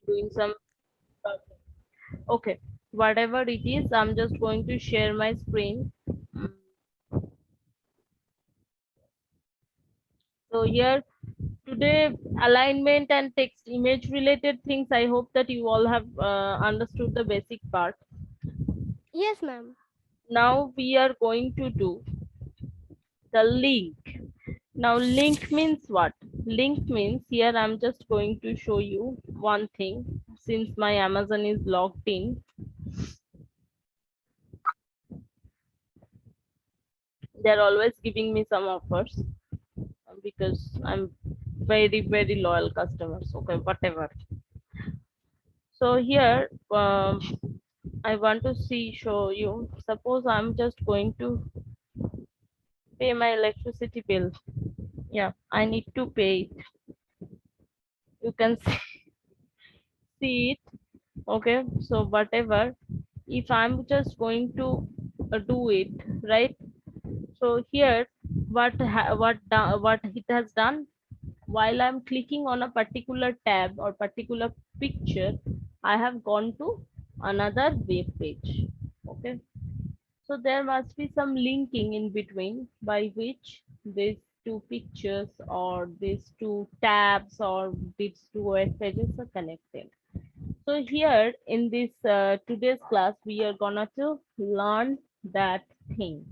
doing some. Okay, whatever it is, I'm just going to share my screen. Mm, So here today, alignment and text image related things. I hope that you all have understood the basic part. Yes, ma'am. Now we are going to do the link. Now link means what? Link means here I'm just going to show you one thing. Since my Amazon is logged in, they're always giving me some offers because I'm very loyal customers. Okay, whatever. So here I want to show you. Suppose I'm just going to pay my electricity bill. Yeah, I need to pay it. You can see it. Okay, so whatever, if I'm just going to do it, right? So here what it has done, while I'm clicking on a particular tab or particular picture, I have gone to another web page. Okay, so there must be some linking in between by which these two pictures or these two tabs or these two web pages are connected. So here in this today's class, we are gonna to learn that thing.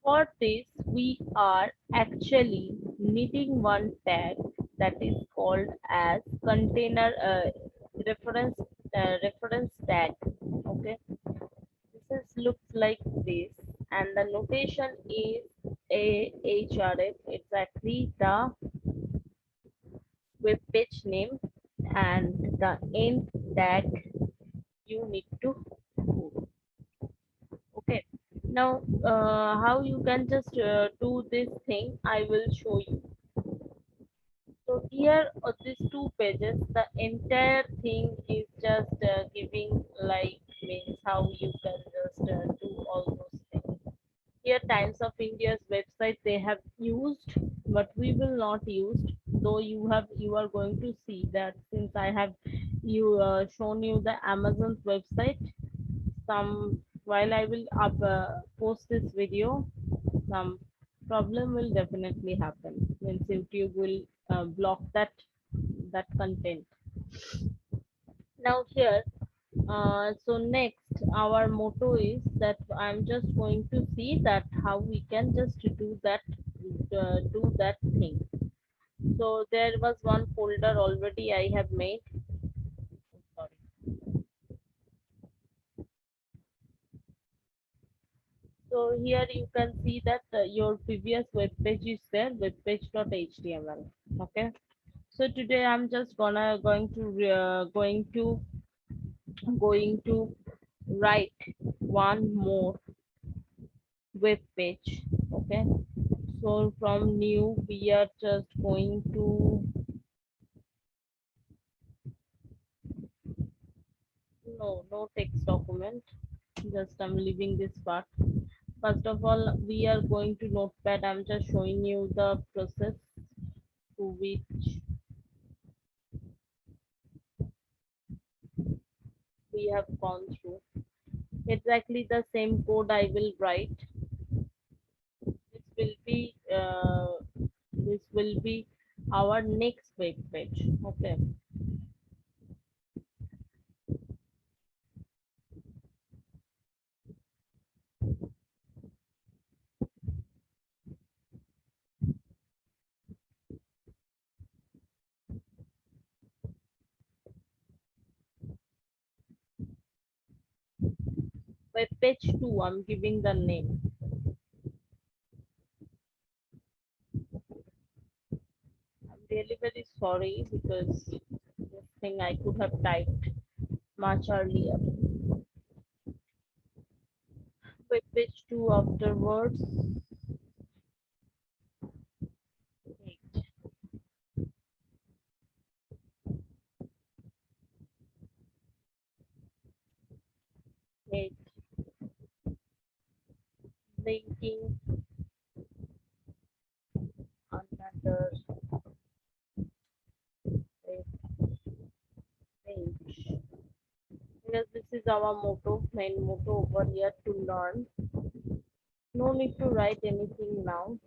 For this, we are actually needing one tag that is called as container reference reference tag. Okay, this is looks like this, and the notation is AHRF, exactly the web page name and the end tag you need to put. Okay, now how you can just do this thing, I will show you. So here on these two pages, the entire thing is just giving like means how you can just do all those things. Here Times of India's website they have used, but we will not use. Though you are going to see that since I have you shown you the Amazon's website, some while I will post this video, some problem will definitely happen. Means YouTube will block that content. Now here, so next our motto is that I'm just going to see that how we can just do that thing. So there was one folder already I have made. Sorry. So here you can see that your previous web page is there, webpage.html. Okay. So today I'm just going to write one more web page. Okay. So from new we are just going to no text document. Just I'm leaving this part. First of all, we are going to Notepad. I'm just showing you the process to which we have gone through. Exactly the same code I will write. This will be this will be our next web page. Okay. Web page 2, I'm giving the name. I'm really very sorry because this thing I could have typed much earlier. Web page 2 afterwards. Wait, wait, linking another web is our motto, main motto over here, to learn. No need to write anything now.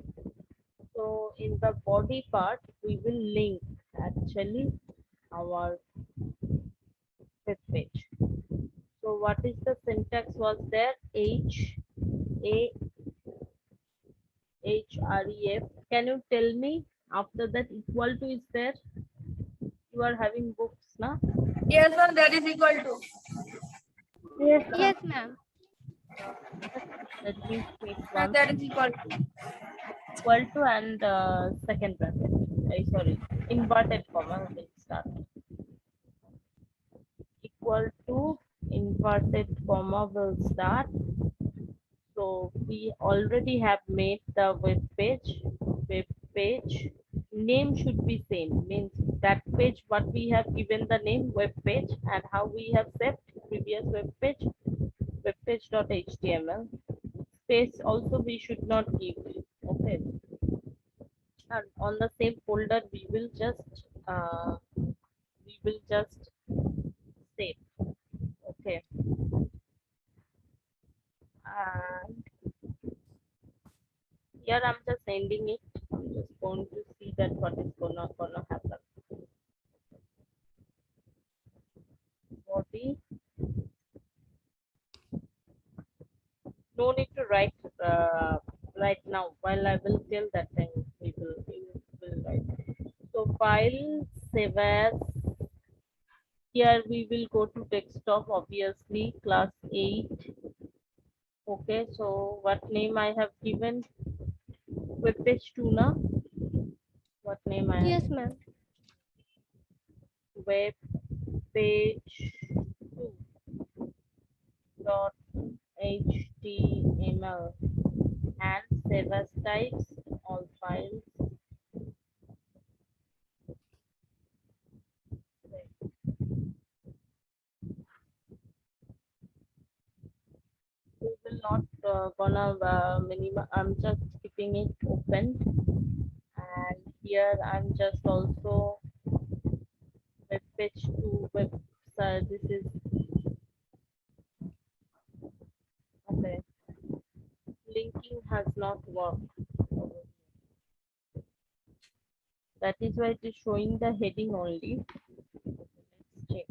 So in the body part, we will link actually our web page. So what is the syntax was there? Href. Can you tell me after that equal to is there? You are having books, na? Yes, ma'am, that is equal to. Yes. Yes, ma'am. Let me take And one. that is equal to. Equal to and second bracket. Sorry, inverted comma. Let's start. Equal to inverted comma will start. So we already have made the web page. Web page name should be same. Means that page what we have given the name web page and how we have set previous web page webpage.html. Space also we should not give. Okay. And on the same folder we will just save. Okay. And here I'm just ending it. I'm just going to see that what is gonna happen. Body. No need to write right now. While I will tell that time we will write. So file save as. Here we will go to desktop, obviously class 8. Okay, so what name I have given? Web page 2 na? What name I have? Yes, ma'am. Web page 2 dot html and save as types all files. We will not gonna minimum. I'm just keeping it open, and here I'm just also web page 2 website. This is okay. Linking has not worked. That is why it is showing the heading only. Let's check.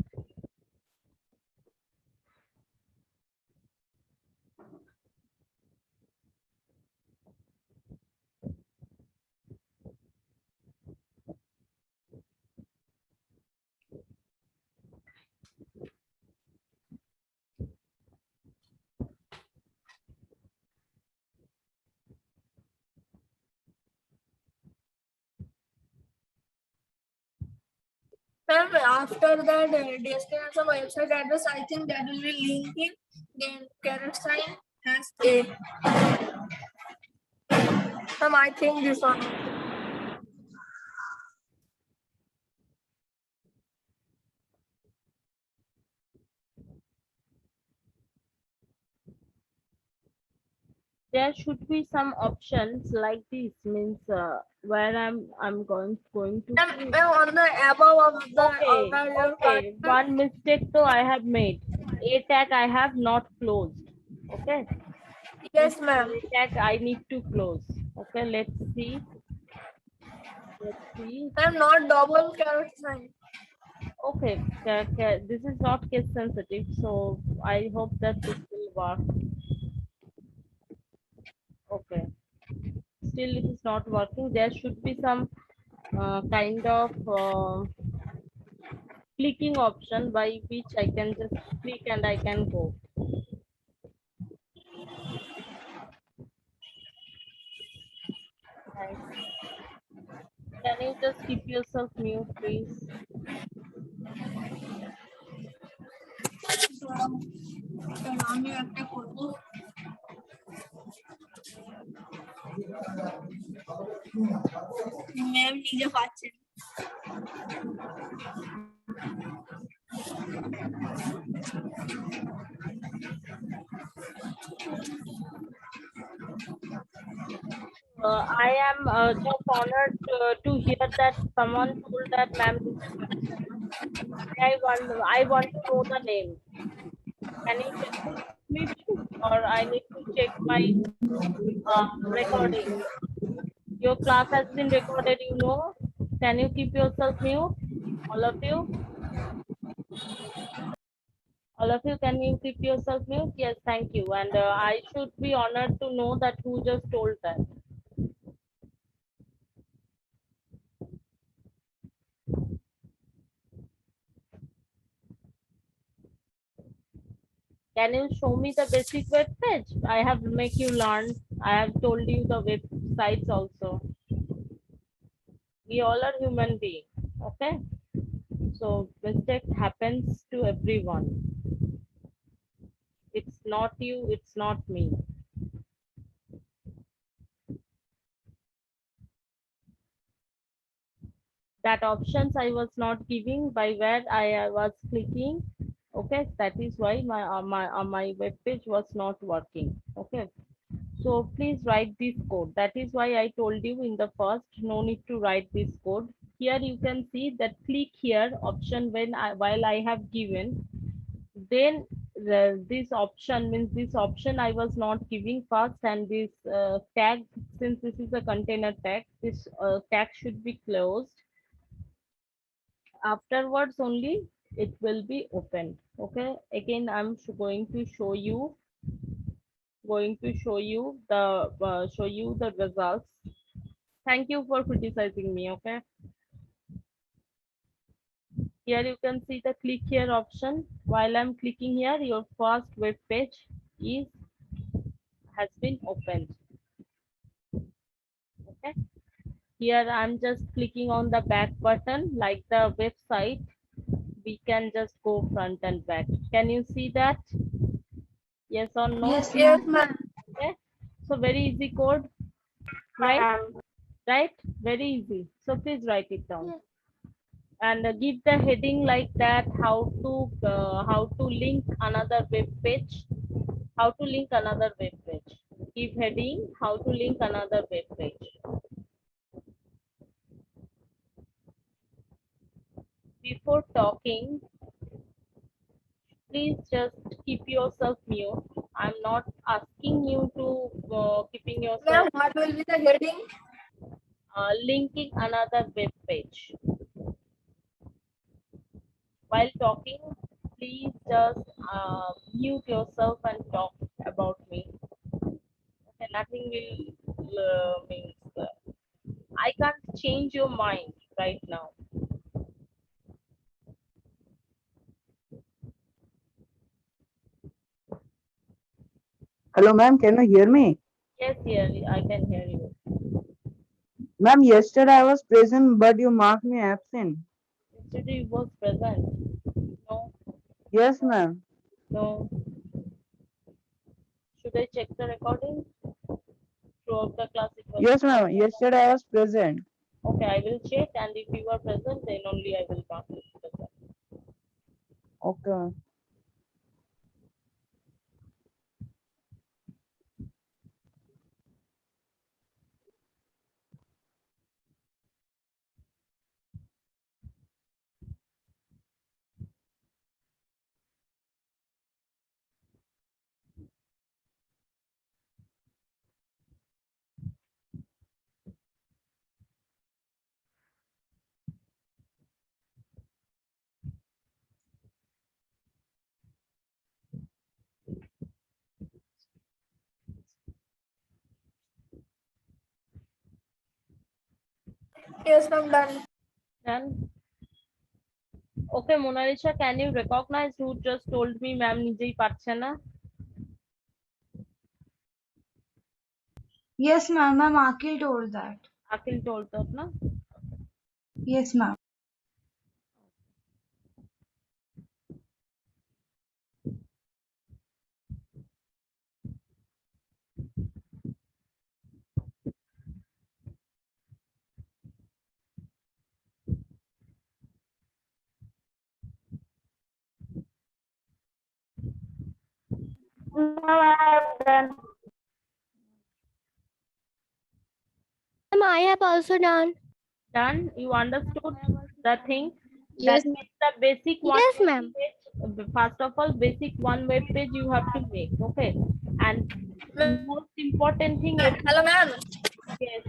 Ma'am, after that destination website address, I think that will be linking. Then caret sign has a. Ma'am, I think this one. There should be some options like this, means where I'm going to Ma'am, on the above of the okay, okay. One mistake though I have made. A tag I have not closed. Okay. Yes, ma'am. A tag I need to close. Okay, let's see. Let's see. I'm not double caret sign. Okay, this is not case sensitive, so I hope that this will work. Okay. Still it is not working. There should be some kind of clicking option by which I can just click and I can go. Right. Can you just keep yourself mute, please? আমি একটা করবো ma'am নিজে পাচ্ছেন I am just honored to hear that someone told that, ma'am, I want to know the name. Can you check me too? Or I need to check my recording? Your class has been recorded, you know. Can you keep yourself mute? All of you? All of you, can you keep yourself mute? Yes, thank you. And I should be honored to know that who just told that. Can you show me the basic web page? I have make you learn. I have told you the websites also. We all are human beings. Okay. So mistake happens to everyone. It's not you, it's not me. That options I was not giving by where I was clicking. Okay, that is why my web page was not working. Okay, so please write this code. That is why I told you in the first, no need to write this code. Here you can see that click here option when while I have given, then this option means this option I was not giving first, and this tag, since this is a container tag, this tag should be closed. Afterwards only it will be opened. Okay, again I'm going to show you the results. Thank you for criticizing me. Okay, here you can see the click here option. While I'm clicking here, your first web page is has been opened. Okay, here I'm just clicking on the back button like the website. We can just go front and back. Can you see that? Yes or no? Yes, Yes, ma'am. ma'am. Okay, so very easy code, right? Right, very easy. So please write it down. Yes. And give the heading like that, how to link another web page. How to link another web page. Give heading, how to link another web page. Before talking, please just keep yourself mute. I'm not asking you to keeping Ma'am, yourself what will be the heading? linking another web page. While talking, please just mute yourself and talk about me. Okay, nothing will means I can't change your mind right now. Hello, ma'am. Can you hear me? Yes, yeah, I can hear you. Ma'am, yesterday I was present, but you marked me absent. Yesterday you was present. No, Yes, ma'am. no. Should I check the recording? Throughout the class it was. Yes, ma'am. Yesterday I was present. Okay, I will check, and if you are present, then only I will mark it present. Okay, ma'am. Yes, ma'am, done. Done. Okay, Mona Lisa, can you recognize who just told me ma'am নিজেই পারছে না? Yes, ma'am. Ma'am, Akil told that. Akil told that, na? Yes, ma'am. Done. Ma'am, I have also done. Done. You understood the thing? Yes, That is the basic one. Yes, ma'am. first of all, basic one web page you have to make. Okay, and most important thing, Hello, ma'am. yes,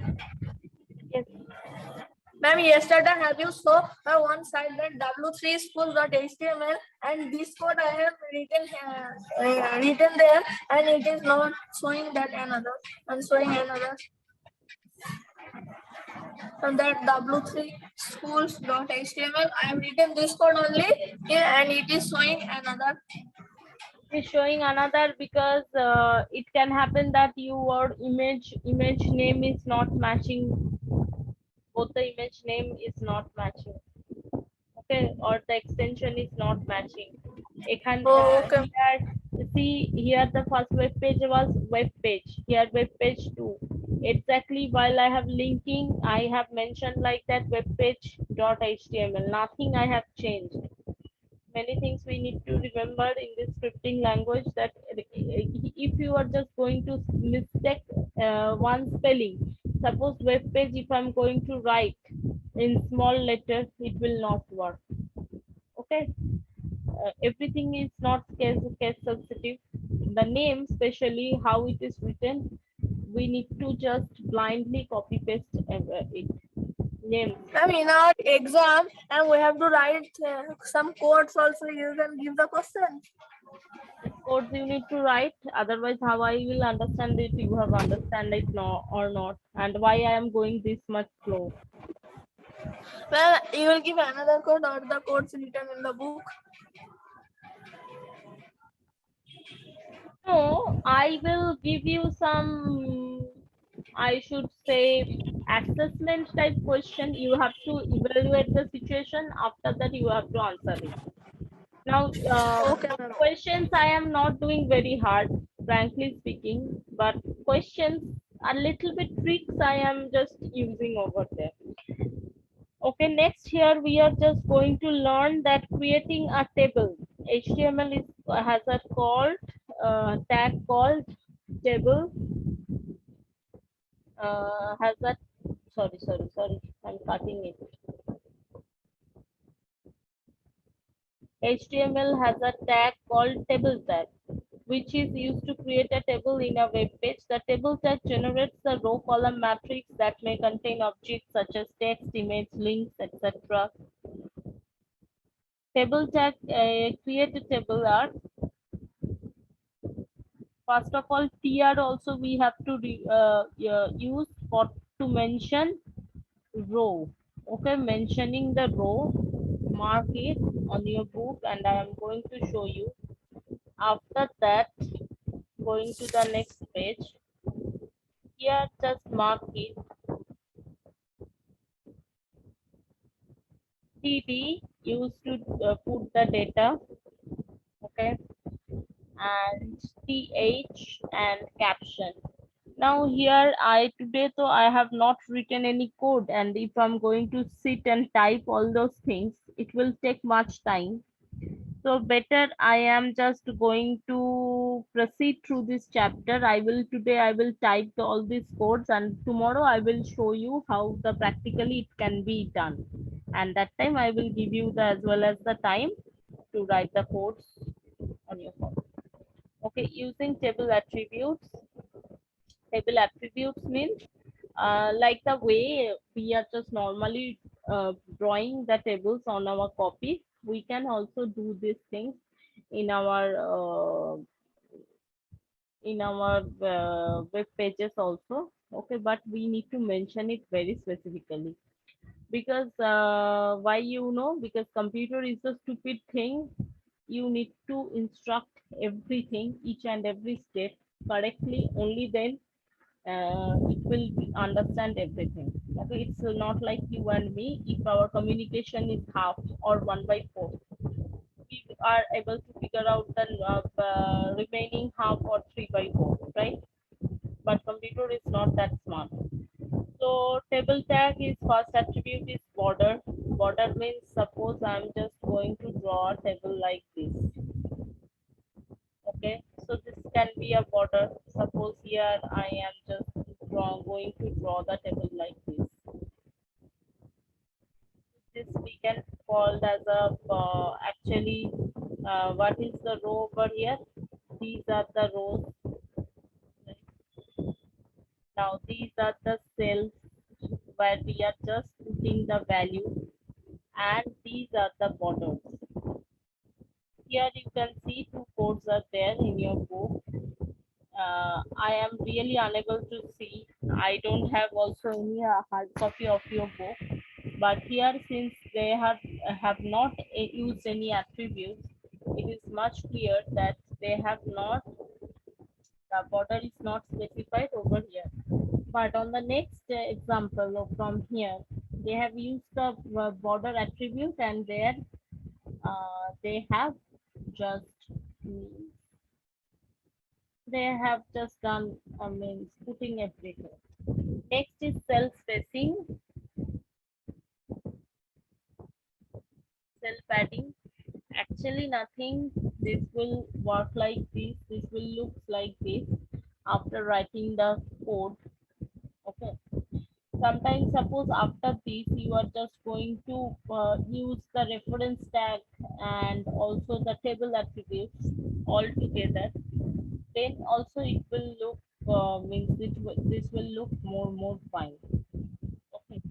yes. Ma'am, yesterday have you saw one side that w3 school.html and this code I have written there and it is not showing that another and showing another. And that w3 schools.html I have written this code only here and it is showing another. Is showing another because it can happen that your image name is not matching, both the image name is not matching, okay, or the extension is not matching. Oh, okay. Here, see here the first web page was web page, here web page 2 exactly. While I have linking, I have mentioned like that web page dot html, nothing I have changed. Many things we need to remember in this scripting language, that if you are just going to mistake one spelling, suppose web page, if I'm going to write in small letters, it will not work. Okay, everything is not case sensitive. The name, especially how it is written, we need to just blindly copy paste it. Names, I mean, in our exam, and we have to write some codes also. You can give the question. codes you need to write, otherwise how I will understand it, you have understand it no, or not, and why I am going this much slow. Well, you will give another code or the codes written in the book. No, I will give you some, I should say, assessment type question. You have to evaluate the situation. After that, you have to answer it. Now, Okay, ma'am. questions I am not doing very hard, frankly speaking, but questions a little bit tricks I am just using over there. Okay, next here we are just going to learn that creating a table. HTML is has a called tag called table. Has a sorry, I'm cutting it. HTML has a tag called table tag, which is used to create a table in a web page. The table tag generates the row column matrix that may contain objects such as text, image, links, etc. Table tag create a table are, first of all, tr also we have to use for to mention row. Okay, mentioning the row, mark it on your book, and I am going to show you. After that, going to the next page, here just mark it. td used to put the data, okay, and th and caption. Now here I today, so I have not written any code, and if I'm going to sit and type all those things, it will take much time. So better I am just going to proceed through this chapter. I will type all these codes, and tomorrow I will show you how the practically it can be done. And that time I will give you the as well as the time to write the codes on your phone. Okay, using table attributes. Table attributes means like the way we are just normally drawing the tables on our copy, we can also do these things in our web pages also. Okay, but we need to mention it very specifically, because why, because computer is a stupid thing. You need to instruct everything, each and every step correctly, only then it will understand everything. Okay, it's not like you and me. If our communication is half or 1/4, we are able to figure out the remaining half or 3/4, right? But computer is not that smart. So table tag is first attribute is border. Border means suppose I'm just going to draw a table like this. Okay, so this can be a border. Suppose here I am just going to draw the table like this. This we can call as a actually what is the row over here? These are the rows. Now these are the cells where we are just putting the value, and these are the borders. Here you can see two codes are there in your book. I am really unable to see. I don't have also any hard copy of your book. But here, since they have not used any attributes, it is much clear that they have not, the border is not specified over here. But on the next example from here, they have used the border attribute, and there they have just done means putting everything. Next is cell spacing, cell padding. Actually nothing, this will work like this, this will look like this after writing the code. Okay, sometimes suppose after this you are just going to use the reference tag and also the table attributes all together, then also it will look means this will look more fine. Okay.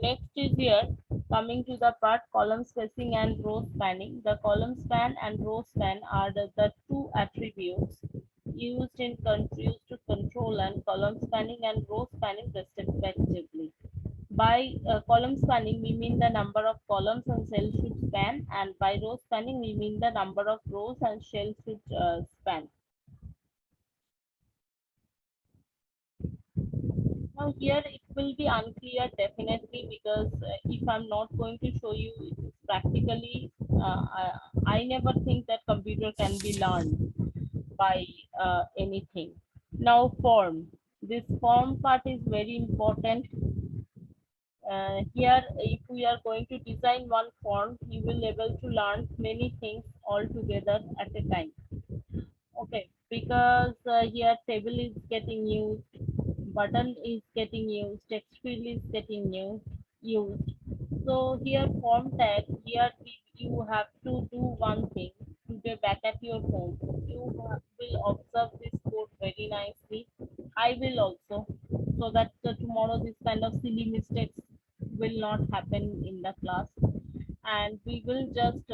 Next is here, coming to the part column spacing and row spanning. The column span and row span are the two attributes used in used to control and column spanning and row spanning respectively. By column spanning, we mean the number of columns and cells should span, and by row spanning, we mean the number of rows and cells should span. Now here it will be unclear definitely, because if I'm not going to show you practically, I never think that computer can be learned by anything. Now form. This form part is very important. Here if we are going to design one form, you will able to learn many things all together at a time. Okay, because here table is getting used, button is getting used, text field is getting used. So here form tag, here you have to do one thing. To get back at your home, you will observe this code very nicely. I will also, so that tomorrow this kind of silly mistakes will not happen in the class. And we will just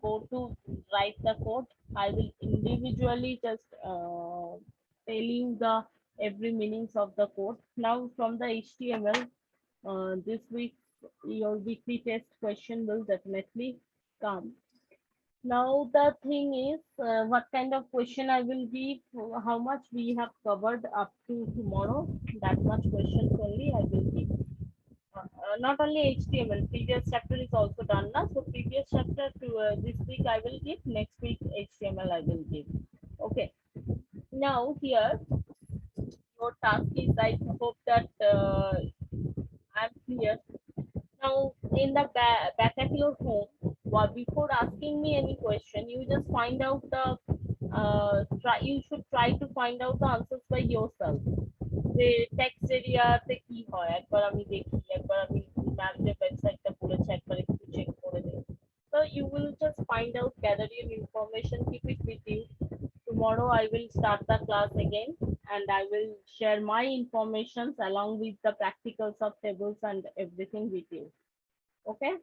go to write the code. I will individually just tell you the every meanings of the code. Now from the HTML, this week your weekly test question will definitely come. Now the thing is, what kind of question I will give, how much we have covered up to tomorrow, that much questions only I will give. Not only HTML, previous chapter is also done now. So previous chapter to this week I will give, next week HTML I will give. Okay. Now here your task is, I hope that I'm clear. Now in the back at your home, before asking me any question, you just find out the you should try to find out the answers by yourself. যে text এরিয়াতে কি হয় একবার আমি দেখি, একবার আমি ম্যামদের ওয়েবসাইটটা পড়েছি, একবার একটু চেক করে দিই. So you will just find out, gather your information, keep it with you. Tomorrow I will start the class again, and I will share my informations along with the practicals of tables and everything with you. Okay.